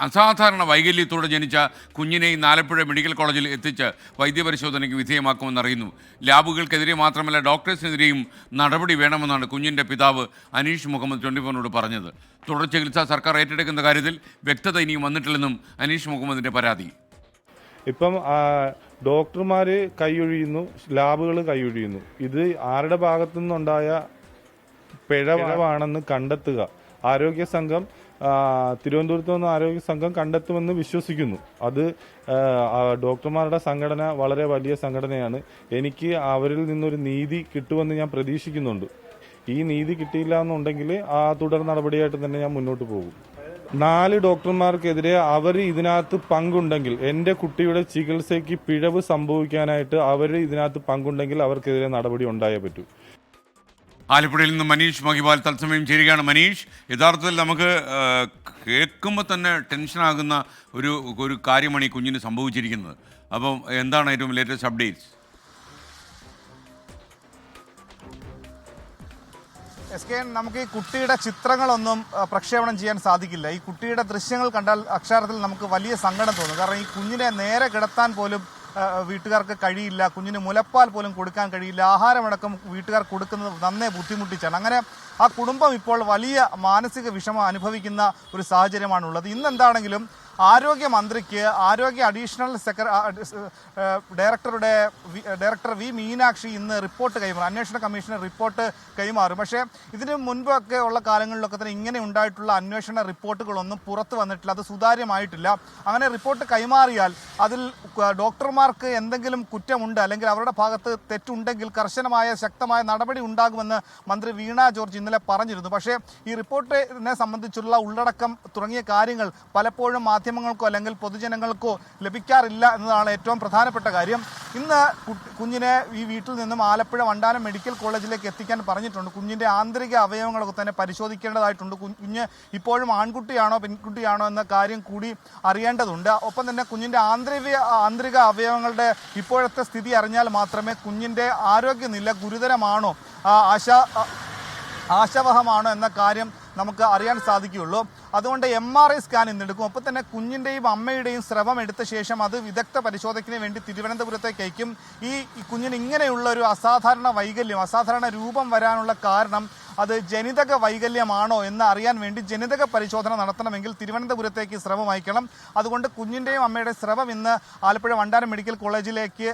അസാധാരണ വൈകല്യത്തോടെ ജനിച്ച കുഞ്ഞിനെ ഇന്ന് ആലപ്പുഴ മെഡിക്കൽ കോളേജിൽ എത്തിച്ച് വൈദ്യപരിശോധനയ്ക്ക് വിധേയമാക്കുമെന്നറിയുന്നു. ലാബുകൾക്കെതിരെ മാത്രമല്ല ഡോക്ടേഴ്സിനെതിരെയും നടപടി വേണമെന്നാണ് കുഞ്ഞിൻ്റെ പിതാവ് അനീഷ് മുഹമ്മദ് 24 പറഞ്ഞത്. തുടർ ചികിത്സ സർക്കാർ ഏറ്റെടുക്കുന്ന കാര്യത്തിൽ വ്യക്തത ഇനിയും വന്നിട്ടില്ലെന്നും അനീഷ് മുഹമ്മദിൻ്റെ പരാതി. ഇപ്പം ഡോക്ടർമാർ കൈയൊഴിയുന്നു, ലാബുകൾ കൈയൊഴിയുന്നു. ഇത് ആരുടെ ഭാഗത്തു നിന്നുണ്ടായ പിഴവാണെന്ന് കണ്ടെത്തുക ആരോഗ്യ സംഘം തിരുവനന്തപുരത്ത് നിന്ന് ആരോഗ്യ സംഘം കണ്ടെത്തുമെന്ന് വിശ്വസിക്കുന്നു. അത് ഡോക്ടർമാരുടെ സംഘടന വളരെ വലിയ സംഘടനയാണ്. എനിക്ക് അവരിൽ നിന്നൊരു നീതി കിട്ടുമെന്ന് ഞാൻ പ്രതീക്ഷിക്കുന്നുണ്ട്. ഈ നീതി കിട്ടിയില്ല എന്നുണ്ടെങ്കിൽ തുടർ നടപടിയായിട്ട് തന്നെ ഞാൻ മുന്നോട്ട് പോകും. 4 ഡോക്ടർമാർക്കെതിരെ അവർ ഇതിനകത്ത് പങ്കുണ്ടെങ്കിൽ, എൻ്റെ കുട്ടിയുടെ ചികിത്സയ്ക്ക് പിഴവ് സംഭവിക്കാനായിട്ട് അവർ ഇതിനകത്ത് പങ്കുണ്ടെങ്കിൽ അവർക്കെതിരെ നടപടി ഉണ്ടായേ പറ്റൂ. ആലപ്പുഴയിൽ നിന്ന് മനീഷ് മഹിബാൽ തത്സമയം ചേരുകയാണ്. മനീഷ്, യഥാർത്ഥത്തിൽ നമുക്ക് കേൾക്കുമ്പോൾ തന്നെ ടെൻഷനാകുന്ന ഒരു കാര്യമാണ് ഈ കുഞ്ഞിന് സംഭവിച്ചിരിക്കുന്നത്. അപ്പം എന്താണ് ഏറ്റവും ലേറ്റസ്റ്റ് അപ്ഡേറ്റ്സ്? നമുക്ക് ഈ കുട്ടിയുടെ ചിത്രങ്ങളൊന്നും പ്രക്ഷേപണം ചെയ്യാൻ സാധിക്കില്ല. ഈ കുട്ടിയുടെ ദൃശ്യങ്ങൾ കണ്ടാൽ അക്ഷരത്തിൽ നമുക്ക് വലിയ സങ്കടം തോന്നും. കാരണം ഈ കുഞ്ഞിനെ നേരെ കിടത്താൻ പോലും വീട്ടുകാർക്ക് കഴിയില്ല. കുഞ്ഞിന് മുലപ്പാൽ പോലും കൊടുക്കാൻ കഴിയില്ല. ആഹാരമടക്കം വീട്ടുകാർ കൊടുക്കുന്നത് നന്നേ ബുദ്ധിമുട്ടിച്ചാണ്. അങ്ങനെ ആ കുടുംബം ഇപ്പോൾ വലിയ മാനസിക വിഷമം അനുഭവിക്കുന്ന ഒരു സാഹചര്യമാണുള്ളത്. ഇന്നെന്താണെങ്കിലും ആരോഗ്യമന്ത്രിക്ക് ആരോഗ്യ അഡീഷണൽ ഡയറക്ടർ വി മീനാക്ഷി ഇന്ന് റിപ്പോർട്ട് കൈമാറും. അന്വേഷണ കമ്മീഷന് റിപ്പോർട്ട് കൈമാറും. പക്ഷേ ഇതിന് മുൻപൊക്കെ ഉള്ള കാലങ്ങളിലൊക്കെ തന്നെ ഇങ്ങനെ ഉണ്ടായിട്ടുള്ള അന്വേഷണ റിപ്പോർട്ടുകളൊന്നും പുറത്തു വന്നിട്ടില്ല. അത് സുതാര്യമായിട്ടില്ല. അങ്ങനെ റിപ്പോർട്ട് കൈമാറിയാൽ അതിൽ ഡോക്ടർമാർക്ക് എന്തെങ്കിലും കുറ്റമുണ്ട് അല്ലെങ്കിൽ അവരുടെ ഭാഗത്ത് തെറ്റുണ്ടെങ്കിൽ കർശനമായ ശക്തമായ നടപടി ഉണ്ടാകുമെന്ന് മന്ത്രി വീണ ജോർജ് ഇന്നലെ പറഞ്ഞിരുന്നു. പക്ഷേ ഈ റിപ്പോർട്ടിനെ സംബന്ധിച്ചുള്ള ഉള്ളടക്കം തുടങ്ങിയ കാര്യങ്ങൾ പലപ്പോഴും മാധ്യമങ്ങൾക്കോ അല്ലെങ്കിൽ പൊതുജനങ്ങൾക്കോ ലഭിക്കാറില്ല എന്നതാണ് ഏറ്റവും പ്രധാനപ്പെട്ട കാര്യം. ഇന്ന് കുഞ്ഞിനെ ഈ വീട്ടിൽ നിന്നും ആലപ്പുഴ വണ്ടാനം മെഡിക്കൽ കോളേജിലേക്ക് എത്തിക്കാൻ പറഞ്ഞിട്ടുണ്ട്. കുഞ്ഞിൻ്റെ ആന്തരിക അവയവങ്ങളൊക്കെ തന്നെ പരിശോധിക്കേണ്ടതായിട്ടുണ്ട്. കുഞ്ഞ് ഇപ്പോഴും ആൺകുട്ടിയാണോ പെൺകുട്ടിയാണോ എന്ന കാര്യം കൂടി അറിയേണ്ടതുണ്ട്. ഒപ്പം തന്നെ കുഞ്ഞിൻ്റെ ആന്തരിക അവയവങ്ങളുടെ ഇപ്പോഴത്തെ സ്ഥിതി അറിഞ്ഞാൽ മാത്രമേ കുഞ്ഞിൻ്റെ ആരോഗ്യനില ഗുരുതരമാണോ ആശാവഹമാണോ എന്ന കാര്യം നമുക്ക് അറിയാൻ സാധിക്കുകയുള്ളൂ. അതുകൊണ്ട് MRI സ്കാൻ ഇന്നെടുക്കും. ഒപ്പം തന്നെ കുഞ്ഞിൻ്റെയും അമ്മയുടെയും സ്രവം എടുത്ത ശേഷം അത് വിദഗ്ധ പരിശോധനയ്ക്ക് വേണ്ടി തിരുവനന്തപുരത്തേക്ക് അയക്കും. ഈ കുഞ്ഞിന് ഇങ്ങനെയുള്ള ഒരു അസാധാരണ രൂപം വരാനുള്ള കാരണം അത് ജനിതക വൈകല്യമാണോ എന്ന് അറിയാൻ വേണ്ടി ജനിതക പരിശോധന നടത്തണമെങ്കിൽ തിരുവനന്തപുരത്തേക്ക് സ്രവം അയക്കണം. അതുകൊണ്ട് കുഞ്ഞിൻ്റെയും അമ്മയുടെയും സ്രവം ഇന്ന് ആലപ്പുഴ വണ്ടാനം മെഡിക്കൽ കോളേജിലേക്ക്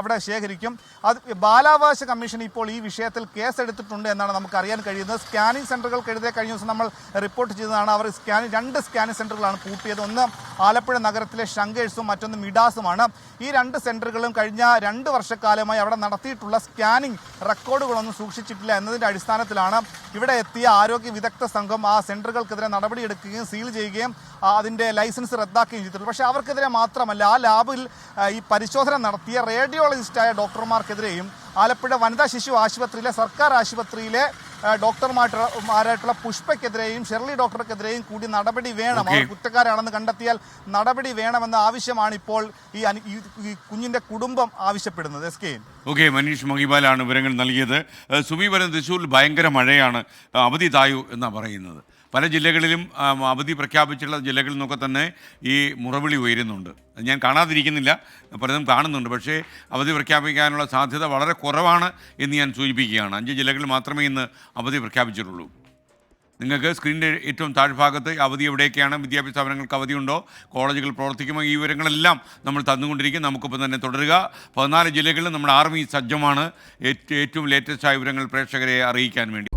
അവിടെ ശേഖരിക്കും. അത് ബാലാവകാശ കമ്മീഷൻ ഇപ്പോൾ ഈ വിഷയത്തിൽ കേസെടുത്തിട്ടുണ്ട് എന്നാണ് നമുക്ക് അറിയാൻ കഴിയുന്നത്. സ്കാനിംഗ് സെൻ്ററുകൾക്കെതിരെ കഴിഞ്ഞ ദിവസം നമ്മൾ റിപ്പോർട്ട് ചെയ്തതാണ്. അവർ 2 സ്കാനിംഗ് സെൻ്ററുകളാണ് പൂട്ടിയത്. ഒന്ന് ആലപ്പുഴ നഗരത്തിലെ ശങ്കേഴ്സും മറ്റൊന്ന് മിഡാസുമാണ്. ഈ 2 സെൻ്ററുകളും കഴിഞ്ഞ 2 വർഷക്കാലമായി അവിടെ നടത്തിയിട്ടുള്ള സ്കാനിംഗ് റെക്കോർഡുകളൊന്നും സൂക്ഷിച്ചിട്ടില്ല എന്നതിൻ്റെ അടിസ്ഥാനത്തിലാണ് ഇവിടെ എത്തിയ ആരോഗ്യ വിദഗ്ധ സംഘം ആ സെൻ്ററുകൾക്കെതിരെ നടപടിയെടുക്കുകയും സീൽ ചെയ്യുകയും അതിൻ്റെ ലൈസൻസ് റദ്ദാക്കുകയും ചെയ്തിട്ടുള്ളൂ. പക്ഷേ അവർക്കെതിരെ മാത്രമല്ല, ആ ലാബിൽ ഈ പരിശോധന നടത്തിയ റേഡിയോളജിസ്റ്റായ ഡോക്ടർമാർക്കെതിരെയും ആലപ്പുഴ വനിതാ ശിശു ആശുപത്രിയിലെ സർക്കാർ ആശുപത്രിയിലെ ഡോക്ടർമാരായിട്ടുള്ള പുഷ്പയ്ക്കെതിരെയും ഷെർലി ഡോക്ടർക്കെതിരെയും കൂടി നടപടി വേണം. അവർ കുറ്റക്കാരാണെന്ന് കണ്ടെത്തിയാൽ നടപടി വേണമെന്ന ആവശ്യമാണ് ഇപ്പോൾ ഈ കുഞ്ഞിൻ്റെ കുടുംബം ആവശ്യപ്പെടുന്നത്. ഓക്കെ, മനീഷ് മഹിബാലാണ് വിവരങ്ങൾ നൽകിയത്. സുമീപരം തൃശ്ശൂരിൽ ഭയങ്കര മഴയാണ്, അവധി തായു എന്നാണ് പറയുന്നത്. പല ജില്ലകളിലും അവധി പ്രഖ്യാപിച്ചിട്ടുള്ള ജില്ലകളിൽ നിന്നൊക്കെ തന്നെ ഈ മുറവിളി ഉയരുന്നുണ്ട്. ഞാൻ കാണാതിരിക്കുന്നില്ല, പലതും കാണുന്നുണ്ട്. പക്ഷേ അവധി പ്രഖ്യാപിക്കാനുള്ള സാധ്യത വളരെ കുറവാണ് എന്ന് ഞാൻ സൂചിപ്പിക്കുകയാണ്. 5 ജില്ലകളിൽ മാത്രമേ ഇന്ന് അവധി പ്രഖ്യാപിച്ചിട്ടുള്ളൂ. നിങ്ങൾക്ക് സ്ക്രീനിൻ്റെ ഏറ്റവും താഴ്ഭാഗത്ത് അവധി എവിടെയൊക്കെയാണ്, വിദ്യാഭ്യാസ സ്ഥാപനങ്ങൾക്ക് അവധിയുണ്ടോ, കോളേജുകൾ പ്രവർത്തിക്കുമോ, ഈ വിവരങ്ങളെല്ലാം നമ്മൾ തന്നുകൊണ്ടിരിക്കും. നമുക്കിപ്പോൾ തന്നെ തുടരുക. 14 ജില്ലകളിൽ നമ്മുടെ ആർമി സജ്ജമാണ് ഏറ്റവും ലേറ്റസ്റ്റ് ആയ വിവരങ്ങൾ പ്രേക്ഷകരെ അറിയിക്കാൻ വേണ്ടി.